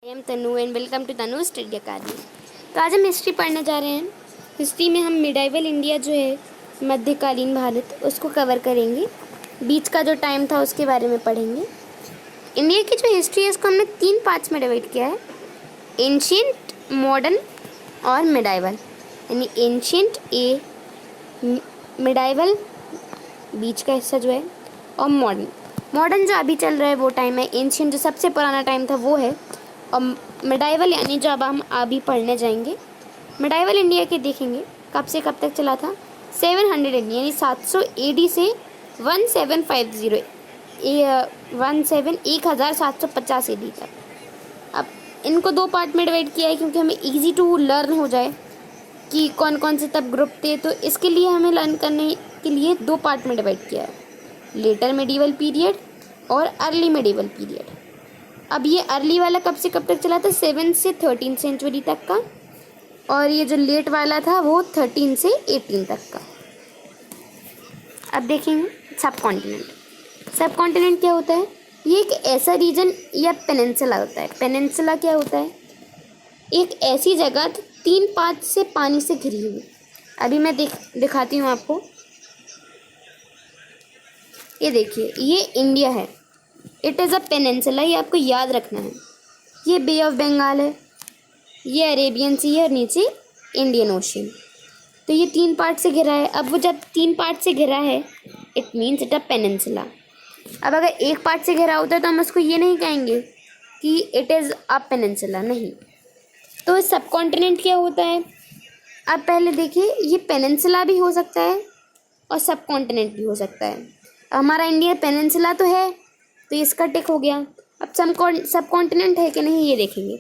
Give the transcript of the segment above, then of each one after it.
I am Tanu and welcome to Tanu Study Academy. तो आज हम हिस्ट्री पढ़ने जा रहे हैं। हिस्ट्री में हम मिडाइवल इंडिया जो है मध्यकालीन भारत उसको कवर करेंगे। बीच का जो टाइम था उसके बारे में पढ़ेंगे। इंडिया की जो हिस्ट्री है उसको हमने 3 पार्ट्स में डिवाइड किया है, एंशिएंट, मॉडर्न और मिडाइवल। यानी एंशिएंट ए, मिडाइवल बीच का हिस्सा जो है, और मॉडर्न। मॉडर्न जो अभी चल रहा है वो टाइम है, एंशिएंट जो सबसे पुराना टाइम था वो है, और मिडाइवल यानी जो अब हम अभी पढ़ने जाएंगे। मिडाइवल इंडिया के देखेंगे कब से कब तक चला था, 700 AD यानी 700 AD से 1750 1750 AD तक। अब इनको 2 पार्ट में डिवाइड किया है क्योंकि हमें इजी टू लर्न हो जाए कि कौन कौन से तब ग्रुप थे, तो इसके लिए हमें लर्न करने के लिए 2 पार्ट में डिवाइड किया है, लेटर मेडिवल पीरियड और अर्ली मेडिवल पीरियड। अब ये अर्ली वाला कब से कब तक चला था, 7 से 13 सेंचुरी तक का, और ये जो लेट वाला था वो 13 से 18 तक का। अब देखेंगे सब कॉन्टिनेंट। सब कॉन्टिनेंट क्या होता है, ये एक ऐसा रीजन या पेनिनसुला होता है। पेनिनसुला क्या होता है, एक ऐसी जगह 3 पार्ट से पानी से घिरी हुई। अभी मैं दिखाती हूँ आपको। ये देखिए, ये इंडिया है, इट इज़ अ पेनिनसुला, ये आपको याद रखना है। ये बे ऑफ बंगाल है, ये अरेबियन सी है और नीचे इंडियन ओशियन। तो ये 3 पार्ट से घिरा है। अब वो जब 3 पार्ट से घिरा है it means it a peninsula. अब अगर 1 पार्ट से घिरा होता है तो हम उसको ये नहीं कहेंगे कि इट इज़ अ पेनिनसुला, नहीं। तो सब कॉन्टिनेंट क्या होता है, अब पहले देखिए, ये पेनिनसुला भी हो सकता है और सब कॉन्टिनेंट भी हो सकता है। हमारा इंडिया पेनिनसुला तो है तो इसका टिक हो गया। अब सब कॉन्टिनेंट है कि नहीं ये देखेंगे।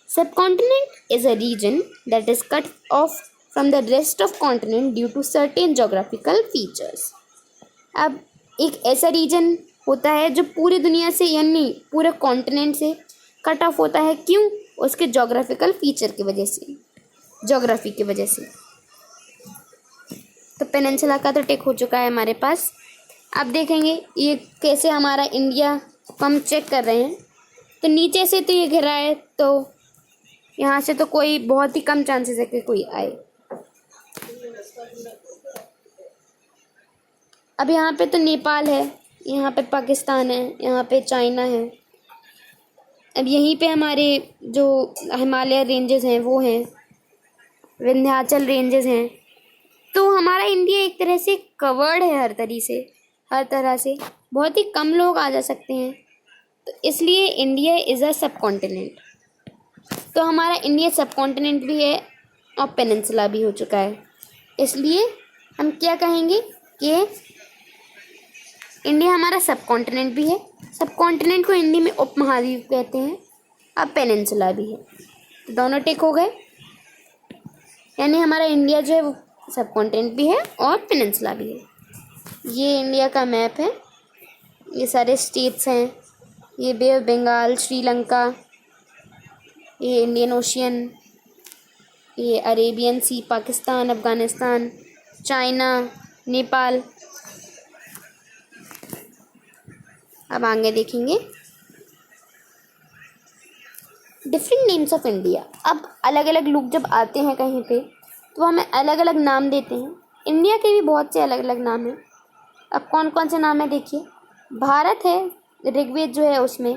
Subcontinent is a region that is cut off from the rest of continent due to certain geographical features. अब एक ऐसा रीजन होता है जो पूरी दुनिया से यानी पूरे कॉन्टिनेंट से कट ऑफ होता है। क्यों? उसके जोग्राफिकल फीचर की वजह से, जोग्राफी की वजह से। तो पेनिनसुला का तो टिक हो चुका है हमारे पास। अब देखेंगे ये कैसे हमारा इंडिया को हम चेक कर रहे हैं। तो नीचे से तो ये घिरा है, तो यहाँ से तो कोई बहुत ही कम चांसेस है कि कोई आए। अब यहाँ पे तो नेपाल है, यहाँ पे पाकिस्तान है, यहाँ पे चाइना है। अब यहीं पे हमारे जो हिमालय रेंजेस हैं वो हैं, विंध्याचल रेंजेस हैं। तो हमारा इंडिया एक तरह से कवर्ड है हर तरह से। बहुत ही कम लोग आ जा सकते हैं, तो इसलिए इंडिया इज़ अ सब कॉन्टिनेंट। तो हमारा इंडिया सब कॉन्टिनेंट भी है और पेनिनसुला भी हो चुका है। इसलिए हम क्या कहेंगे कि इंडिया हमारा सब कॉन्टिनेंट भी है। सब कॉन्टिनेंट को हिंदी में उपमहाद्वीप कहते हैं, अब पेनिनसुला भी है। तो दोनों टिक हो गए, यानी हमारा इंडिया जो है वो सब कॉन्टिनेंट भी है और पेनिनसुला भी है। ये इंडिया का मैप है, ये सारे स्टेट्स हैं, ये बे ऑफ बंगाल, श्रीलंका, ये इंडियन ओशियन, ये अरेबियन सी, पाकिस्तान, अफ़गानिस्तान, चाइना, नेपाल। अब आगे देखेंगे डिफरेंट नेम्स ऑफ इंडिया। अब अलग अलग लोग जब आते हैं कहीं पे तो हमें अलग अलग नाम देते हैं। इंडिया के भी बहुत से अलग अलग नाम हैं। अब कौन कौन से नाम है देखिए। भारत है, ऋग्वेद जो है उसमें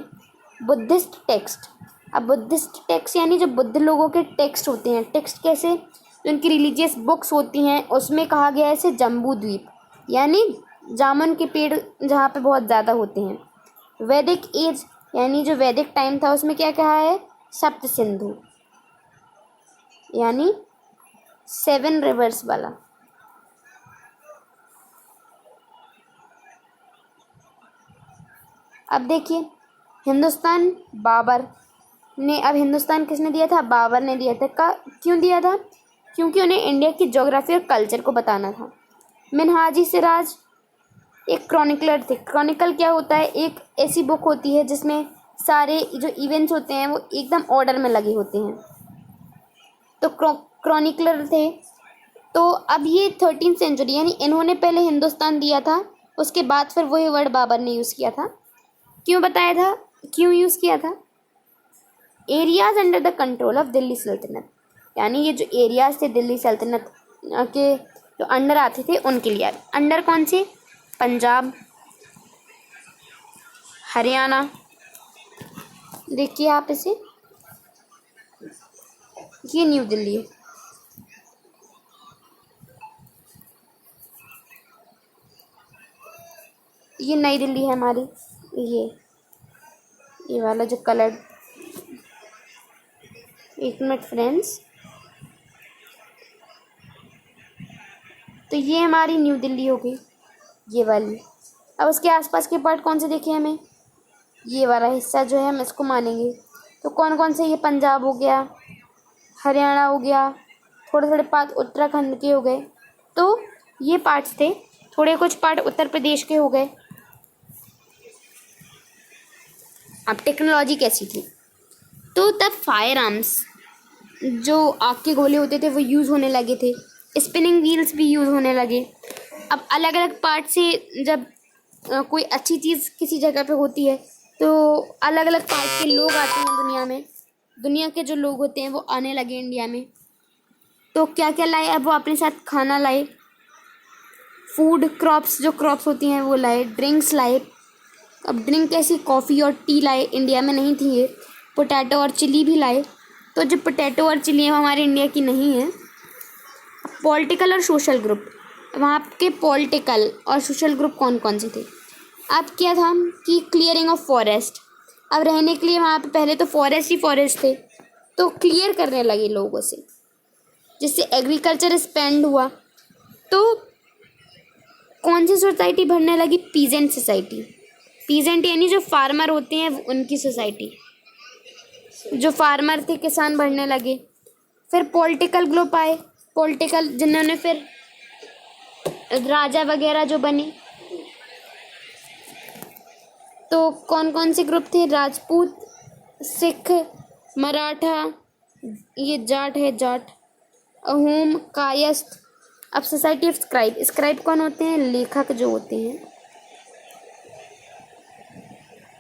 बुद्धिस्ट टेक्स्ट। अब बुद्धिस्ट टेक्स्ट यानी जो बुद्ध लोगों के टेक्स्ट होते हैं। टेक्स्ट कैसे, जो उनकी रिलीजियस बुक्स होती हैं उसमें कहा गया है इसे जम्बू द्वीप, यानी जामुन के पेड़ जहाँ पे बहुत ज़्यादा होते हैं। वैदिक एज यानी जो वैदिक टाइम था उसमें क्या कहा है, सप्त सिंधु यानी 7 रिवर्स वाला। अब देखिए हिंदुस्तान बाबर ने, अब हिंदुस्तान किसने दिया था, बाबर ने दिया था। क्यों दिया था, क्योंकि उन्हें इंडिया की ज्योग्राफी और कल्चर को बताना था। मिनहाजी सिराज एक क्रॉनिकलर थे। क्रॉनिकल क्या होता है, एक ऐसी बुक होती है जिसमें सारे जो इवेंट्स होते हैं वो एकदम ऑर्डर में लगे होते हैं, तो क्रॉनिकलर थे। तो अब ये 13th सेंचुरी यानी इन्होंने पहले हिंदुस्तान दिया था, उसके बाद फिर वही वर्ड बाबर ने यूज़ किया था। क्यों बताया था, क्यों यूज़ किया था, areas under the control of Delhi सल्तनत, यानी ये जो एरियाज थे दिल्ली सल्तनत के जो अंडर आते थे उनके लिए। अंडर कौन से? पंजाब, हरियाणा, देखिए आप इसे, ये न्यू दिल्ली है, ये नई दिल्ली है हमारी, ये वाला जो कलर, एक मिनट फ्रेंड्स, तो ये हमारी न्यू दिल्ली हो गई, ये वाली। अब उसके आसपास के पार्ट कौन से देखे हमें? ये वाला हिस्सा जो है हम इसको मानेंगे। तो कौन कौन से? ये पंजाब हो गया, हरियाणा हो गया, थोड़े थोड़े पार्ट उत्तराखंड के हो गए, तो ये पार्ट्स थे। थोड़े कुछ पार्ट उत्तर प्रदेश के हो गए। अब टेक्नोलॉजी कैसी थी? तो तब फायर आर्म्स, जो आग के गोले होते थे वो यूज़ होने लगे थे, स्पिनिंग व्हील्स भी यूज़ होने लगे। अब अलग अलग पार्ट से जब कोई अच्छी चीज़ किसी जगह पे होती है तो अलग अलग पार्ट के लोग आते हैं दुनिया में, दुनिया के जो लोग होते हैं वो आने लगे इंडिया में। तो क्या क्या लाए? अब वो अपने साथ खाना लाए, फूड क्रॉप्स, जो क्रॉप्स होती हैं वो लाए, ड्रिंक्स लाए। अब ड्रिंक कैसी? कॉफ़ी और टी लाए, इंडिया में नहीं थी ये। पोटैटो और चिली भी लाए, तो जो पोटैटो और चिली है वो हमारे इंडिया की नहीं है। पॉलिटिकल और सोशल ग्रुप, वहाँ के पॉलिटिकल और सोशल ग्रुप कौन कौन से थे? अब क्या था कि क्लियरिंग ऑफ फॉरेस्ट, अब रहने के लिए वहाँ पे पहले तो फॉरेस्ट ही फॉरेस्ट थे, तो क्लियर करने लगे लोगों से, जिससे एग्रीकल्चर एक्सपेंड हुआ। तो कौन सी सोसाइटी बढ़ने लगी? Peasant society. पीजेंट यानी जो फार्मर होते हैं उनकी सोसाइटी, जो फार्मर थे किसान बढ़ने लगे। फिर पॉलिटिकल ग्रुप आए, पॉलिटिकल जिन्होंने फिर राजा वगैरह जो बने। तो कौन कौन से ग्रुप थे? राजपूत, सिख, मराठा, ये जाट है जाट, अहोम, कायस्थ। अब सोसाइटी ऑफ स्क्राइब, स्क्राइब कौन होते हैं? लेखक जो होते हैं,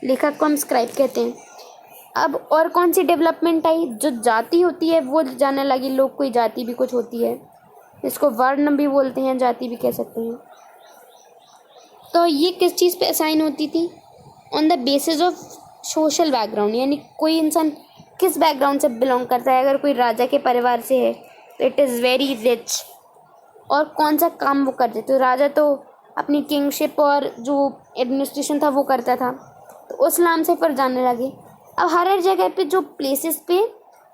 लेखक को हम स्क्राइब कहते हैं। अब और कौन सी डेवलपमेंट आई? जो जाति होती है वो जानने लगी लोग, कोई जाति भी कुछ होती है, इसको वर्ण भी बोलते हैं, जाति भी कह सकते हैं। तो ये किस चीज़ पे असाइन होती थी? On the basis of social background, यानी कोई इंसान किस बैकग्राउंड से बिलोंग करता है। अगर कोई राजा के परिवार से है तो इट इज़ वेरी रिच, और कौन सा काम वो करते। तो राजा तो अपनी किंगशिप और जो एडमिनिस्ट्रेशन था वो करता था, तो उस नाम से फिर जानने लगे। अब हर जगह पे जो प्लेसेस पे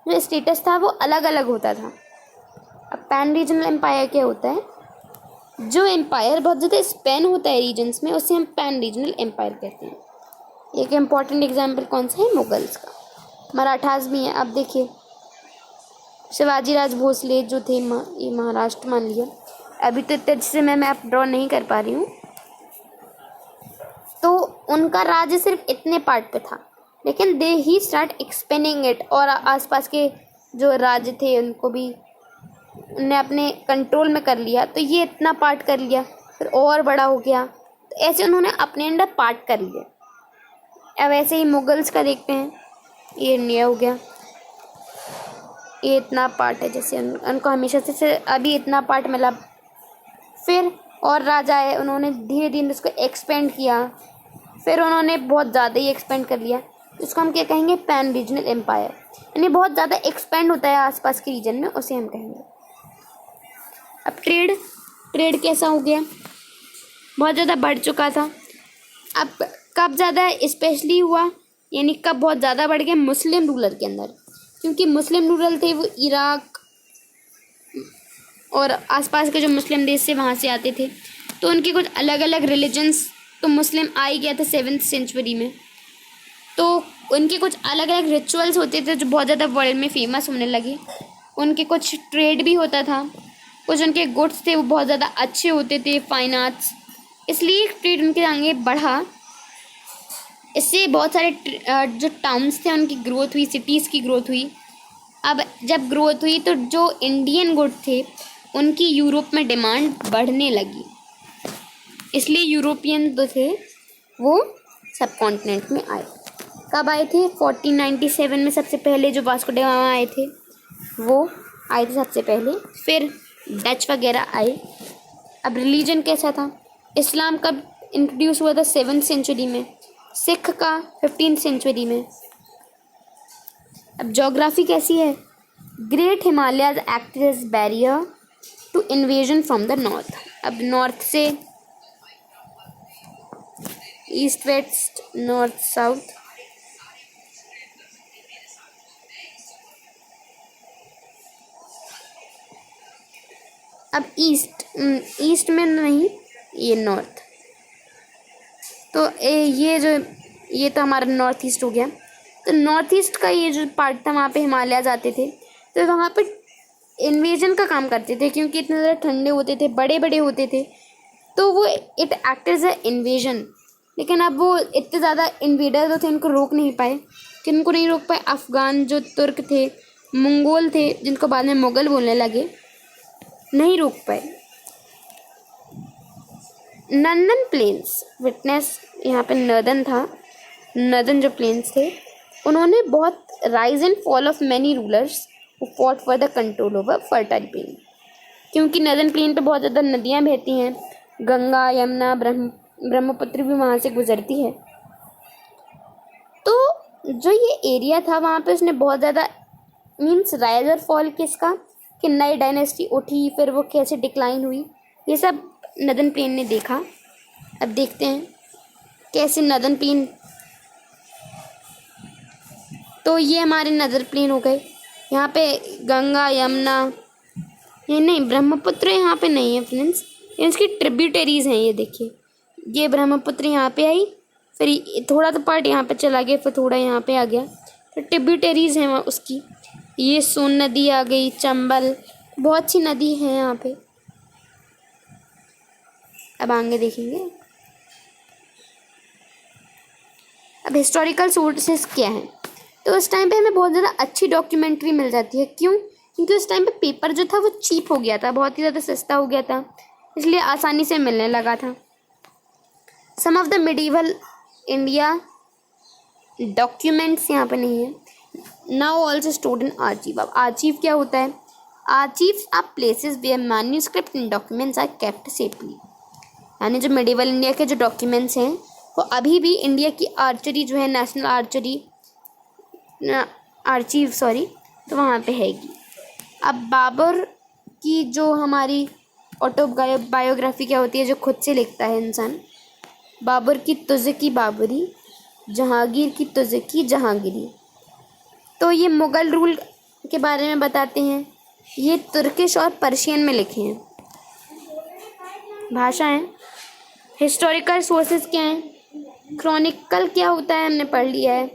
जो स्टेटस था वो अलग अलग होता था। अब पैन रीजनल एम्पायर क्या होता है? जो एम्पायर बहुत ज़्यादा स्पेन होता है रीजन्स में, उसे हम पैन रीजनल एम्पायर कहते हैं। एक इम्पॉर्टेंट एग्जाम्पल कौन सा है? मुगल्स का। मराठास भी हैं। अब देखिए शिवाजी राज भोसले जो थे, ये महाराष्ट्र मान लिया। अभी तो इतने अच्छे से मैं मैप ड्रॉ नहीं कर पा रही हूँ। तो उनका राज्य सिर्फ इतने पार्ट पे था, लेकिन दे ही स्टार्ट एक्सपेंडिंग इट, और आसपास के जो राज्य थे उनको भी उन्हें अपने कंट्रोल में कर लिया। तो ये इतना पार्ट कर लिया, फिर और बड़ा हो गया, तो ऐसे उन्होंने अपने अंडर पार्ट कर लिया। अब ऐसे ही मुगल्स का देखते हैं, ये इंडिया हो गया, ये इतना पार्ट है, जैसे उनको हमेशा से अभी इतना पार्ट मिला। फिर और राजा है, उन्होंने धीरे धीरे इसको एक्सपेंड किया, फिर उन्होंने बहुत ज़्यादा ही एक्सपेंड कर लिया। इसको हम क्या कहेंगे? पैन रीजनल एम्पायर, यानी बहुत ज़्यादा एक्सपेंड होता है आसपास के रीजन में, उसे हम कहेंगे। अब ट्रेड कैसा हो गया? बहुत ज़्यादा बढ़ चुका था। अब कब ज़्यादा स्पेशली हुआ, यानी कब बहुत ज़्यादा बढ़ गया? मुस्लिम रूलर के अंदर, क्योंकि मुस्लिम रूलर थे वो इराक और आसपास के जो मुस्लिम देश से वहाँ से आते थे, तो उनके कुछ अलग अलग रिलीजन्स, तो मुस्लिम आ ही गया था 7वीं सेंचुरी में। तो उनके कुछ अलग अलग रिचुअल्स होते थे जो बहुत ज़्यादा वर्ल्ड में फेमस होने लगे। उनके कुछ ट्रेड भी होता था, कुछ उनके गुड्स थे वो बहुत ज़्यादा अच्छे होते थे, फाइन आर्ट्स, इसलिए ट्रेड उनके आगे बढ़ा। इससे बहुत सारे जो टाउन्स थे उनकी ग्रोथ हुई, सिटीज़ की ग्रोथ हुई। अब जब ग्रोथ हुई तो जो इंडियन गुड थे उनकी यूरोप में डिमांड बढ़ने लगी, इसलिए यूरोपियन जो थे वो सब कॉन्टिनेंट में आए। कब आए थे? 1497 में सबसे पहले जो वास्को ड गामा आए थे वो आए थे सबसे पहले, फिर डच वगैरह आए। अब रिलीजन कैसा था? इस्लाम कब इंट्रोड्यूस हुआ था? 7th सेंचुरी में। सिख का 15th सेंचुरी में। अब जोग्राफी कैसी है? Great Himalayas act as barrier to invasion from the north. अब नॉर्थ से ईस्ट वेस्ट, नॉर्थ साउथ। अब ईस्ट में नहीं, ये नॉर्थ। तो ये तो हमारा नॉर्थ ईस्ट हो गया। तो नॉर्थ ईस्ट का ये जो पार्ट था वहाँ पे हिमालयाज आते थे, तो वहाँ पे इन्वेजन का काम करते थे क्योंकि इतने ज़्यादा ठंडे होते थे, बड़े बड़े होते थे, तो वो it act as a invasion. लेकिन अब वो इतने ज़्यादा इन्वेडर जो थे उनको रोक नहीं पाए। किनको नहीं रोक पाए? अफ़गान जो तुर्क थे, मंगोल थे, जिनको बाद में मुग़ल बोलने लगे, नहीं रोक पाए। नंदन प्लेन्स विटनेस, यहाँ पे नर्दन था, नर्दन जो प्लेन्स थे उन्होंने बहुत rise and fall of many rulers who fought for the control over fertile plain. क्योंकि नर्दन प्लेन पे बहुत ज़्यादा नदियाँ बहती हैं, गंगा, यमुना, ब्रह्मपुत्र भी वहाँ से गुजरती है। तो जो ये एरिया था वहाँ पे उसने बहुत ज़्यादा मीन्स राइज और फॉल किसका, कि नई डायनेस्टी उठी, फिर वो कैसे डिक्लाइन हुई, ये सब नर्दन प्लेन ने देखा। अब देखते हैं कैसे नर्दन प्लेन। तो ये हमारे नर्दन प्लेन हो गए। यहाँ पे गंगा, यमुना, ये नहीं, ब्रह्मपुत्र यहाँ पे नहीं है फ्रेंड्स, इसकी ट्रिब्यूटरीज हैं। ये देखिए, ये ब्रह्मपुत्र यहाँ पे आई, फिर थोड़ा तो पार्ट यहाँ पे चला गया, फिर थोड़ा यहाँ पे आ गया, फिर ट्रिब्यूटरीज हैं वहाँ उसकी। ये सोन नदी आ गई, चंबल, बहुत सी नदी है यहाँ पे। अब आगे देखेंगे। अब हिस्टोरिकल सोर्सेस क्या हैं? तो उस टाइम पे हमें बहुत ज़्यादा अच्छी डॉक्यूमेंट्री मिल जाती है। क्यों? क्योंकि उस टाइम पे पेपर जो था वो चीप हो गया था, बहुत ही ज़्यादा सस्ता हो गया था, इसलिए आसानी से मिलने लगा था। Some of the medieval India documents यहाँ पे नहीं है। Now also stored in archive. अब आर्चीव क्या होता है? Archives are places where manuscript and documents are kept safely. यानी जो मिडीवल इंडिया के जो डॉक्यूमेंट्स हैं वो अभी भी इंडिया की आर्चरी जो है, नेशनल आर्चीव तो वहाँ पे हैगी। अब बाबर की जो हमारी ऑटोबायोग्राफी क्या होती है, जो खुद से लिखता है इंसान, बाबर की तुज़की बाबरी, जहांगीर की तुज़की जहांगीरी। तो ये मुग़ल रूल के बारे में बताते हैं। ये तुर्किश और पर्शियन में लिखे हैं, भाषा हैं। हिस्टोरिकल सोर्सेज क्या हैं? क्रॉनिकल क्या होता है हमने पढ़ लिया है।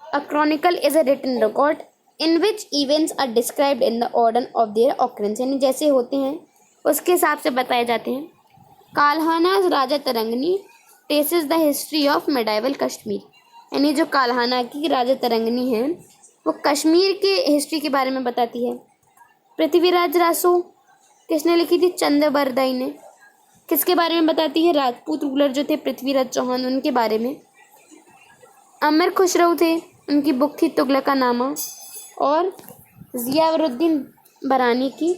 A chronicle is a written record in which events are described in the order of their occurrence, यानी जैसे होते हैं उसके हिसाब से बताए जाते हैं। Kalhana Rajatarangini traces the history of medieval Kashmir, यानी जो काल्हाना की राजा तरंगनी है वो कश्मीर के हिस्ट्री के बारे में बताती है। पृथ्वीराज रासो किसने लिखी थी? चंद्रबरदाई ने। किसके बारे में बताती है? राजपूत रूलर जो थे पृथ्वीराज चौहान, उनके बारे में। अमर खुसरो थे, उनकी बुक थी तुगलकानामा। और ज़ियाउद्दीन बरानी की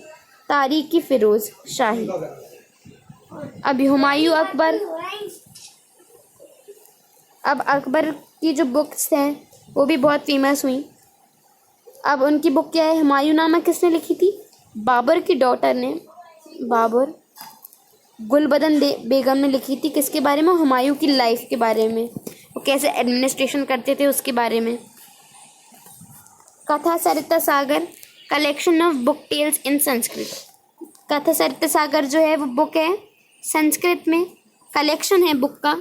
तारीख़ फ़िरोज़ शाही। अब हुमायूं अकबर, अब अकबर की जो बुक्स हैं वो भी बहुत फेमस हुई। अब उनकी बुक क्या है? हुमायूंनामा किसने लिखी थी? बाबर की डॉटर ने, बाबर गुलबदन बेगम ने लिखी थी। किसके बारे में? हुमायूं की लाइफ के बारे में, वो कैसे एडमिनिस्ट्रेशन करते थे उसके बारे में। कथा सरिता सागर कलेक्शन ऑफ बुक टेल्स इन संस्कृत। कथा सरिता सागर जो है वो बुक है, संस्कृत में कलेक्शन है बुक का।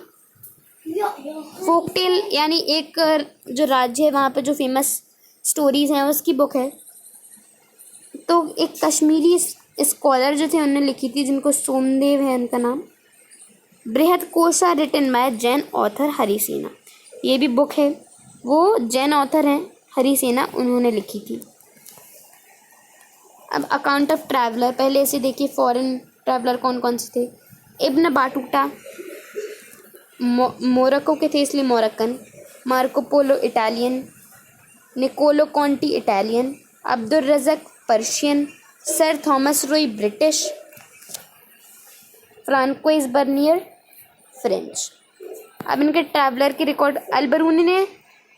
फोक टेल यानी एक जो राज्य है वहाँ पे जो फेमस स्टोरीज़ हैं उसकी बुक है। तो एक कश्मीरी स्कॉलर जो थे उन्होंने लिखी थी, जिनको सोमदेव है उनका नाम। बृहद कोशा written by Jain author Harisena, ये भी बुक है, वो जैन ऑथर हैं हरिसेना, उन्होंने लिखी थी। अब अकाउंट ऑफ ट्रैवलर, पहले से देखिए फॉरेन ट्रैवलर कौन कौन से थे। इब्न बाटूटा मोरक्को के थे इसलिए Moroccan. Marco Polo Italian, Niccolo Conti Italian, Abdul Razzaq Persian, Sir Thomas Roe British, Francois Bernier French. अब इनके ट्रैवलर के रिकॉर्ड, अल-बरूनी ने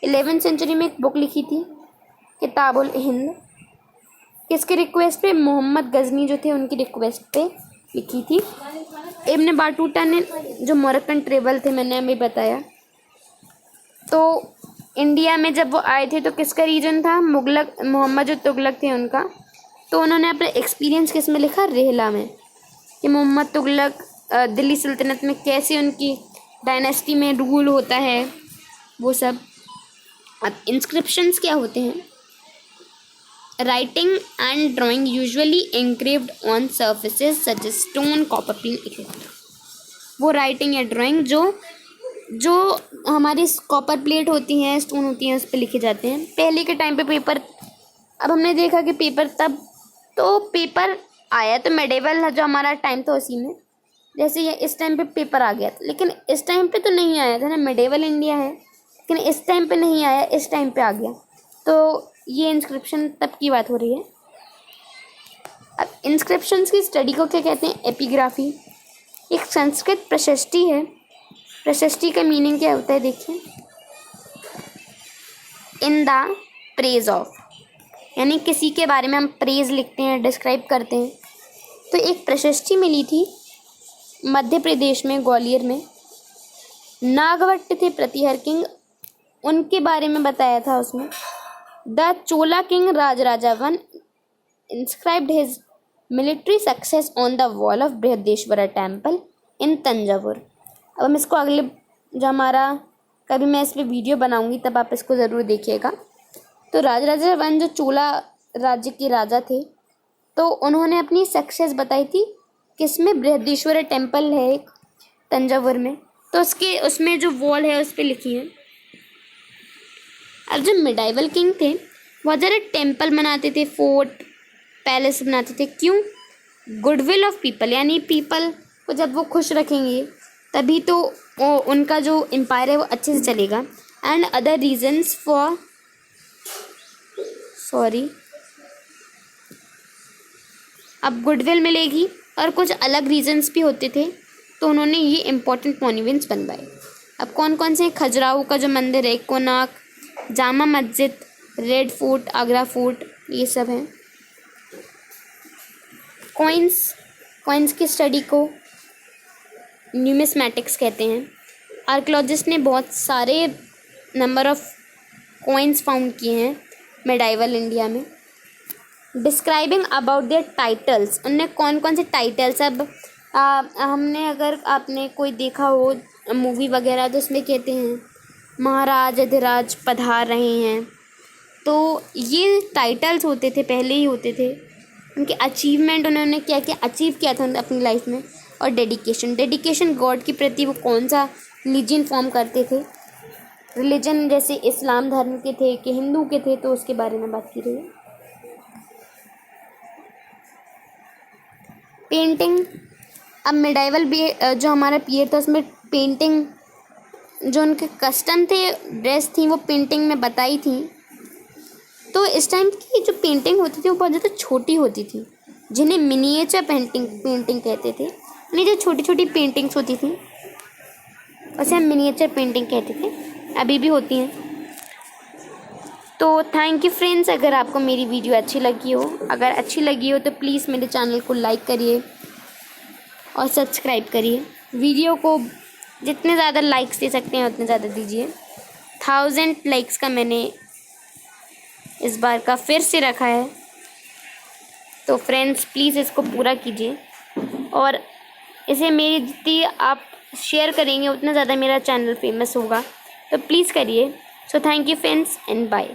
11वीं सेंचुरी में एक बुक लिखी थी किताबुल हिंद, किसके रिक्वेस्ट पे? मोहम्मद गजनी जो थे उनकी रिक्वेस्ट पे लिखी थी। इब्न बाटूटा ने जो मोरक्कन ट्रेवल थे, मैंने अभी बताया, तो इंडिया में जब वो आए थे तो किसका रीजन था? मुगलक, मोहम्मद जो तुगलक थे उनका। तो उन्होंने अपना एक्सपीरियंस किस में लिखा? रेहला में, कि मोहम्मद तुगलक दिल्ली सल्तनत में कैसे उनकी डायनेस्टी में रूल होता है, वो सब। अब इंस्क्रिप्शंस क्या होते हैं? Writing and drawing usually engraved on surfaces such as stone, copper plate etcetera. वो राइटिंग या ड्राइंग जो हमारी कॉपर प्लेट होती हैं, स्टोन होती हैं, उस पर लिखे जाते हैं। पहले के टाइम पे पेपर, अब हमने देखा कि पेपर तब तो पेपर आया तो मेडिवल जो हमारा टाइम था उसी में, जैसे ये इस टाइम पे पेपर आ गया था, लेकिन इस टाइम पे तो नहीं आया था ना, मेडिवल इंडिया है, लेकिन इस टाइम पे नहीं आया, इस टाइम पे आ गया। तो ये इंस्क्रिप्शन तब की बात हो रही है। अब इंस्क्रिप्शंस की स्टडी को क्या कहते हैं? एपिग्राफी। एक संस्कृत प्रशस्ति है। प्रशस्ति का मीनिंग क्या होता है? देखिए, इन द प्रेज ऑफ, यानी किसी के बारे में हम प्रेज लिखते हैं, डिस्क्राइब करते हैं। तो एक प्रशस्ति मिली थी मध्य प्रदेश में, ग्वालियर में, नागवट्ट थे प्रतिहर किंग, उनके बारे में बताया था उसमें। The Chola king Rajaraja one inscribed his military success on the wall of Brihadeeswara temple in Thanjavur. अब हम इसको अगले, जो हमारा कभी मैं इस पर वीडियो बनाऊंगी तब आप इसको ज़रूर देखिएगा। तो राजराजा वन जो चोला राज्य के राजा थे, तो उन्होंने अपनी सक्सेस बताई थी किसमें? बृहदेश्वरा टेम्पल है एक तंजावुर में, तो उसमें जो वॉल है उस पर लिखी है। अब जो मिडाइवल किंग थे वो ज़रा टेम्पल बनाते थे, फोर्ट, पैलेस बनाते थे। क्यों? गुडविल ऑफ पीपल, यानी पीपल को जब वो खुश रखेंगे तभी तो उनका जो एम्पायर है वो अच्छे से चलेगा। एंड अदर रीजन्स फॉर, अब गुडविल मिलेगी और कुछ अलग रीजन्स भी होते थे, तो उन्होंने ये इम्पोर्टेंट मॉन्यूमेंट्स बनवाए। अब कौन कौन से? खजुराहो का जो मंदिर है, Konark, Jama Masjid, red fort, Agra fort, ये सब हैं। कॉइन्स की स्टडी को न्यूमिस्मैटिक्स कहते हैं। आर्कियोलॉजिस्ट ने बहुत सारे नंबर ऑफ कॉइन्स फाउंड किए हैं मेडाइवल इंडिया में। डिस्क्राइबिंग अबाउट देयर टाइटल्स, उनने कौन कौन से टाइटल्स, अब हमने, अगर आपने कोई देखा हो मूवी वगैरह, तो उसमें कहते हैं महाराज अधिराज पधार रहे हैं, तो ये टाइटल्स होते थे, पहले ही होते थे। उनके अचीवमेंट, उन्होंने क्या क्या अचीव किया था अपनी लाइफ में। और डेडिकेशन गॉड के प्रति वो कौन सा रिलीजन फॉर्म करते थे, रिलीजन जैसे इस्लाम धर्म के थे कि हिंदू के थे, तो उसके बारे में बात की रही है। पेंटिंग, अब मिडाइवल भी जो हमारा पीरियड था उसमें पेंटिंग, जो उनके कस्टम थे, ड्रेस थी, वो पेंटिंग में बताई थी। तो इस टाइम की जो पेंटिंग होती थी वो बहुत ज़्यादा छोटी होती थी, जिन्हें मिनिएचर पेंटिंग कहते थे। यानी जो छोटी छोटी पेंटिंग्स होती थी उसे हम मिनिएचर पेंटिंग कहते थे, अभी भी होती हैं। तो थैंक यू फ्रेंड्स, अगर आपको मेरी वीडियो अच्छी लगी हो तो प्लीज़ मेरे चैनल को लाइक करिए और सब्सक्राइब करिए। वीडियो को जितने ज़्यादा लाइक्स दे सकते हैं उतने ज़्यादा दीजिए। 1000 लाइक्स का मैंने इस बार का फिर से रखा है, तो फ्रेंड्स प्लीज़ इसको पूरा कीजिए और इसे मेरी जितनी आप शेयर करेंगे उतना ज़्यादा मेरा चैनल फेमस होगा, तो प्लीज़ करिए। So thank you friends and bye.